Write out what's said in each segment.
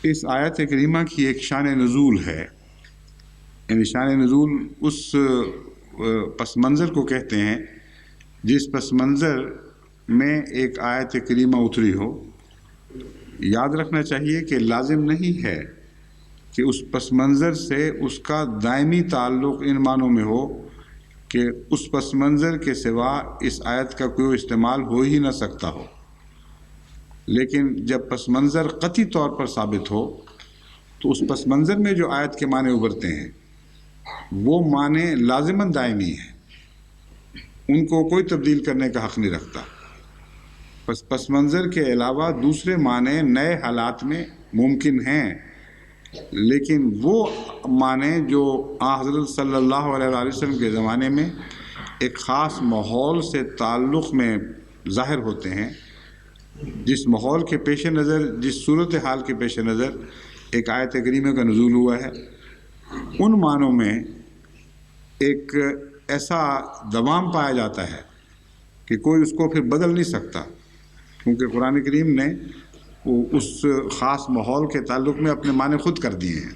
اس آیت کریمہ کی ایک شان نزول ہے، یعنی شان نزول اس پس منظر کو کہتے ہیں جس پس منظر میں ایک آیت کریمہ اتری ہو۔ یاد رکھنا چاہیے کہ لازم نہیں ہے کہ اس پس منظر سے اس کا دائمی تعلق ان معنوں میں ہو کہ اس پس منظر کے سوا اس آیت کا کوئی استعمال ہو ہی نہ سکتا ہو، لیکن جب پس منظر قطعی طور پر ثابت ہو تو اس پس منظر میں جو آیت کے معنی ابھرتے ہیں وہ معنی لازماً دائمی ہیں، ان کو کوئی تبدیل کرنے کا حق نہیں رکھتا۔ پس منظر کے علاوہ دوسرے معنی نئے حالات میں ممکن ہیں، لیکن وہ معنی جو حضرت صلی اللہ علیہ وآلہ وسلم کے زمانے میں ایک خاص ماحول سے تعلق میں ظاہر ہوتے ہیں، جس ماحول کے پیش نظر، جس صورتحال کے پیش نظر ایک آیت کریمہ کا نزول ہوا ہے، ان معنوں میں ایک ایسا دوام پایا جاتا ہے کہ کوئی اس کو پھر بدل نہیں سکتا، کیونکہ قرآن کریم نے اس خاص ماحول کے تعلق میں اپنے معنی خود کر دیے ہیں۔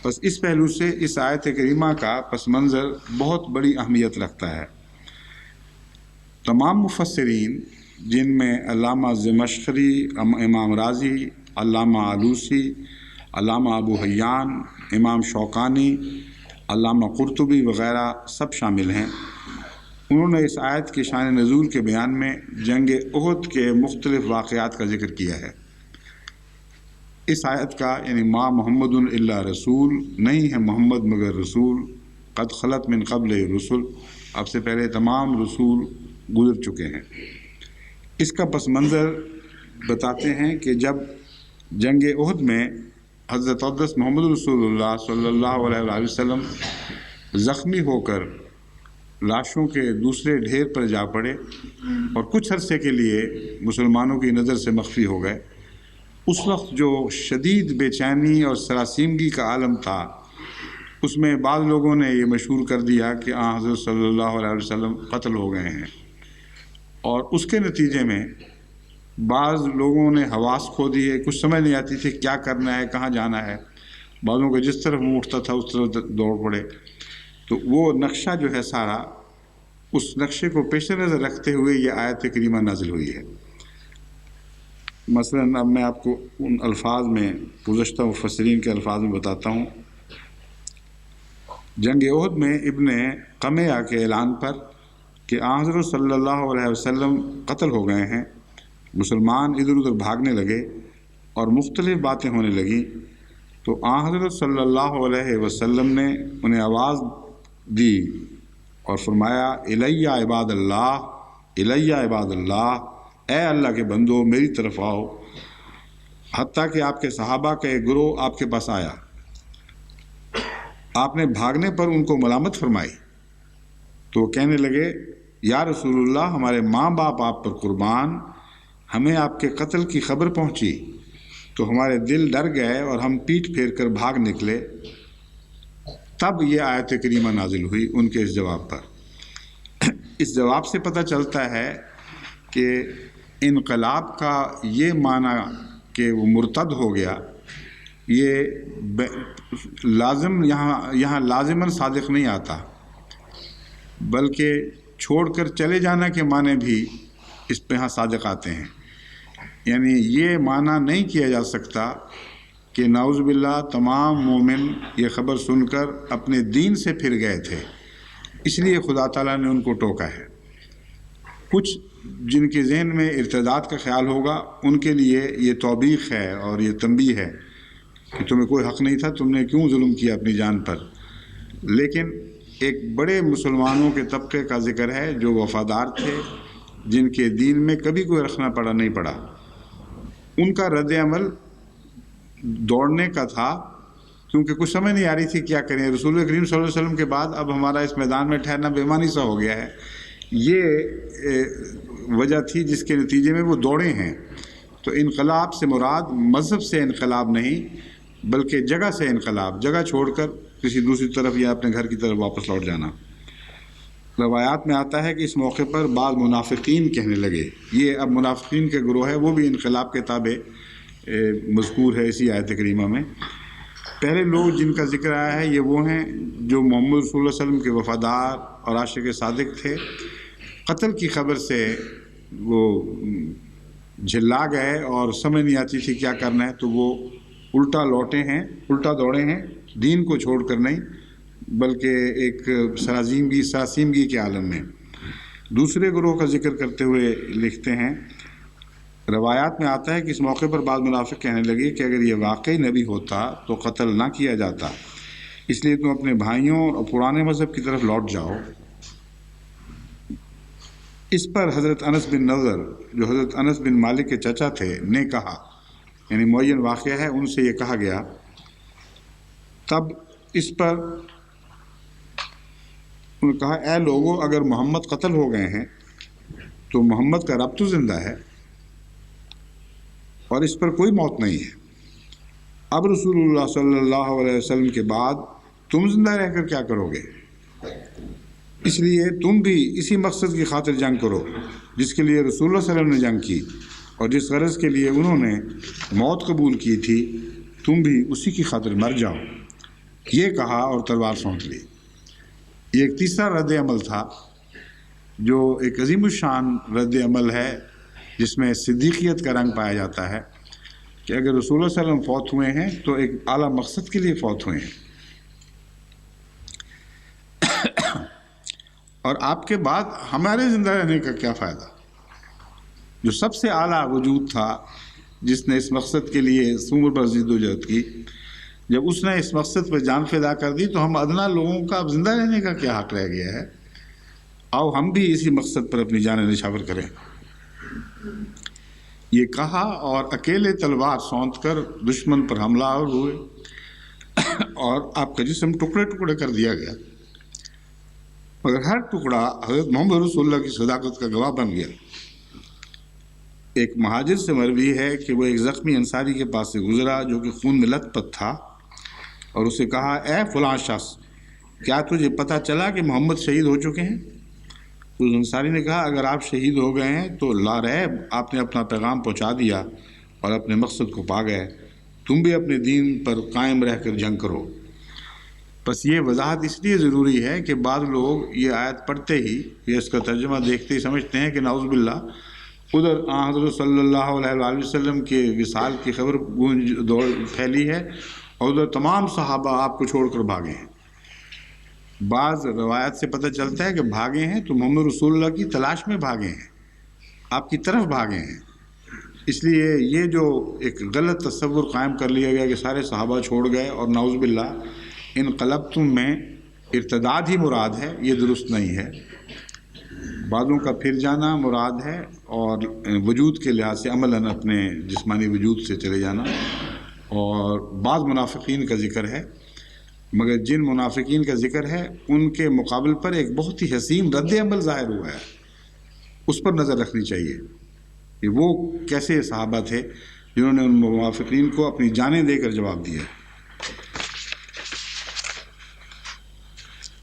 بس اس پہلو سے اس آیت کریمہ کا پس منظر بہت بڑی اہمیت رکھتا ہے۔ تمام مفسرین، جن میں علامہ زمخشری، امام رازی، علامہ آلوسی، علامہ ابو حیان، امام شوکانی، علامہ قرطبی وغیرہ سب شامل ہیں، انہوں نے اس آیت کی شان نزول کے بیان میں جنگ احد کے مختلف واقعات کا ذکر کیا ہے۔ اس آیت کا یعنی ما محمد الا رسول، نہیں ہے محمد مگر رسول، قد خلت من قبل رسل، اب سے پہلے تمام رسول گزر چکے ہیں، اس کا پس منظر بتاتے ہیں کہ جب جنگ احد میں حضرت اقدس محمد رسول اللہ صلی اللہ علیہ وآلہ وسلم زخمی ہو کر لاشوں کے دوسرے ڈھیر پر جا پڑے اور کچھ عرصے کے لیے مسلمانوں کی نظر سے مخفی ہو گئے، اس وقت جو شدید بے چینی اور سراسیمگی کا عالم تھا، اس میں بعض لوگوں نے یہ مشہور کر دیا کہ حضرت صلی اللہ علیہ وسلم قتل ہو گئے ہیں، اور اس کے نتیجے میں بعض لوگوں نے حواس کھو دیے، کچھ سمجھ نہیں آتی تھی کیا کرنا ہے، کہاں جانا ہے، بعضوں کو جس طرف منہ اٹھتا تھا اس طرف دوڑ پڑے۔ تو وہ نقشہ جو ہے سارا، اس نقشے کو پیش نظر رکھتے ہوئے یہ آیت کریمہ نازل ہوئی ہے۔ مثلا اب میں آپ کو ان الفاظ میں، گزشتہ مفسرین کے الفاظ میں بتاتا ہوں۔ جنگ احد میں ابن قمیہ کے اعلان پر کہ حضرت صلی اللہ علیہ وسلم قتل ہو گئے ہیں، مسلمان ادھر ادھر بھاگنے لگے اور مختلف باتیں ہونے لگیں، تو حضرت صلی اللہ علیہ وسلم نے انہیں آواز دی اور فرمایا الیہ عباد اللہ، الیہ عباد اللہ، اے اللہ کے بندو میری طرف آؤ، حتیٰ کہ آپ کے صحابہ کا ایک گروہ آپ کے پاس آیا، آپ نے بھاگنے پر ان کو ملامت فرمائی، تو وہ کہنے لگے یا رسول اللہ، ہمارے ماں باپ آپ پر قربان، ہمیں آپ کے قتل کی خبر پہنچی تو ہمارے دل ڈر گئے اور ہم پیٹھ پھیر کر بھاگ نکلے۔ تب یہ آیت کریمہ نازل ہوئی ان کے اس جواب پر۔ اس جواب سے پتہ چلتا ہے کہ انقلاب کا یہ معنی کہ وہ مرتد ہو گیا، یہ لازم یہاں لازماً صادق نہیں آتا، بلکہ چھوڑ کر چلے جانا کے معنی بھی اس پہ یہاں صادق آتے ہیں۔ یعنی یہ معنی نہیں کیا جا سکتا کہ نعوذ باللہ تمام مومن یہ خبر سن کر اپنے دین سے پھر گئے تھے، اس لیے خدا تعالیٰ نے ان کو ٹوکا ہے۔ کچھ جن کے ذہن میں ارتداد کا خیال ہوگا، ان کے لیے یہ توبیخ ہے اور یہ تنبیہ ہے کہ تمہیں کوئی حق نہیں تھا، تم نے کیوں ظلم کیا اپنی جان پر۔ لیکن ایک بڑے مسلمانوں کے طبقے کا ذکر ہے جو وفادار تھے، جن کے دین میں کبھی کوئی رکھنا پڑا نہیں پڑا، ان کا رد عمل دوڑنے کا تھا، کیونکہ کچھ سمجھ نہیں آ رہی تھی کیا کریں۔ رسول کریم صلی اللہ علیہ وسلم کے بعد اب ہمارا اس میدان میں ٹھہرنا بے معنی سا ہو گیا ہے، یہ وجہ تھی جس کے نتیجے میں وہ دوڑے ہیں۔ تو انقلاب سے مراد مذہب سے انقلاب نہیں، بلکہ جگہ سے انقلاب، جگہ چھوڑ کر کسی دوسری طرف یا اپنے گھر کی طرف واپس لوٹ جانا۔ روایات میں آتا ہے کہ اس موقع پر بعض منافقین کہنے لگے، یہ اب منافقین کے گروہ ہے، وہ بھی انقلاب کے تابع مذکور ہے اسی آیت کریمہ میں۔ پہلے لوگ جن کا ذکر آیا ہے یہ وہ ہیں جو محمد صلی اللہ علیہ وسلم کے وفادار اور عاشق صادق تھے۔ قتل کی خبر سے وہ جھلا گئے اور سمجھ نہیں آتی تھی کیا کرنا ہے، تو وہ الٹا لوٹے ہیں، الٹا دوڑے ہیں، دین کو چھوڑ کر نہیں بلکہ ایک سراسیمگی کے عالم میں۔ دوسرے گروہ کا ذکر کرتے ہوئے لکھتے ہیں، روایات میں آتا ہے کہ اس موقع پر بعض منافق کہنے لگے کہ اگر یہ واقعی نبی ہوتا تو قتل نہ کیا جاتا، اس لیے تم اپنے بھائیوں اور پرانے مذہب کی طرف لوٹ جاؤ۔ اس پر حضرت انس بن نضر جو حضرت انس بن مالک کے چچا تھے نے کہا، یعنی معین واقعہ ہے، ان سے یہ کہا گیا، تب اس پر انہوں نے کہا، اے لوگو، اگر محمد قتل ہو گئے ہیں تو محمد کا رب تو زندہ ہے اور اس پر کوئی موت نہیں ہے۔ اب رسول اللہ صلی اللہ علیہ وسلم کے بعد تم زندہ رہ کر کیا کرو گے؟ اس لیے تم بھی اسی مقصد کی خاطر جنگ کرو جس کے لیے رسول اللہ صلی اللہ علیہ وسلم نے جنگ کی اور جس غرض کے لیے انہوں نے موت قبول کی تھی، تم بھی اسی کی خاطر مر جاؤ۔ یہ کہا اور تلوار سونپ لی۔ یہ ایک تیسرا رد عمل تھا جو ایک عظیم الشان رد عمل ہے، جس میں صدیقیت کا رنگ پایا جاتا ہے کہ اگر رسول اللہ صلی اللہ علیہ وسلم فوت ہوئے ہیں تو ایک اعلیٰ مقصد کے لیے فوت ہوئے ہیں، اور آپ کے بعد ہمارے زندہ رہنے کا کیا فائدہ؟ جو سب سے اعلیٰ وجود تھا، جس نے اس مقصد کے لیے عمر پر جد و جہد کی، جب اس نے اس مقصد پر جان فدا کر دی تو ہم ادنا لوگوں کا اب زندہ رہنے کا کیا حق رہ گیا ہے؟ آؤ ہم بھی اسی مقصد پر اپنی جانیں نچھاور کریں۔ یہ کہا اور اکیلے تلوار سونت کر دشمن پر حملہ آور ہوئے اور آپ کا جسم ٹکڑے ٹکڑے کر دیا گیا، مگر ہر ٹکڑا حضرت محمد رسول اللہ کی صداقت کا گواہ بن گیا۔ ایک مہاجر سے مروی ہے کہ وہ ایک زخمی انصاری کے پاس سے گزرا جو کہ خون میں لت پت تھا، اور اسے کہا، اے فلاں شخص، کیا تجھے پتہ چلا کہ محمد شہید ہو چکے ہیں؟ اس انصاری نے کہا، اگر آپ شہید ہو گئے ہیں تو لا ریب آپ نے اپنا پیغام پہنچا دیا اور اپنے مقصد کو پا گئے، تم بھی اپنے دین پر قائم رہ کر جنگ کرو۔ بس یہ وضاحت اس لیے ضروری ہے کہ بعض لوگ یہ آیت پڑھتے ہی یا اس کا ترجمہ دیکھتے ہی سمجھتے ہیں کہ نعوذ باللہ ادھر حضرت صلی اللہ علیہ وآلہ وسلم کے وصال کی خبر پھیلی ہے اور ادھر تمام صحابہ آپ کو چھوڑ کر بھاگے ہیں۔ بعض روایت سے پتہ چلتا ہے کہ بھاگے ہیں تو محمد رسول اللہ کی تلاش میں بھاگے ہیں، آپ کی طرف بھاگے ہیں۔ اس لیے یہ جو ایک غلط تصور قائم کر لیا گیا کہ سارے صحابہ چھوڑ گئے اور نعوذ باللہ انقلبتم میں ارتداد ہی مراد ہے، یہ درست نہیں ہے۔ بعضوں کا پھر جانا مراد ہے اور وجود کے لحاظ سے عملاً اپنے جسمانی وجود سے چلے جانا، اور بعض منافقین کا ذکر ہے، مگر جن منافقین کا ذکر ہے ان کے مقابل پر ایک بہت ہی حسین رد عمل ظاہر ہوا ہے، اس پر نظر رکھنی چاہیے کہ وہ کیسے صحابہ تھے جنہوں نے ان منافقین کو اپنی جانیں دے کر جواب دیا۔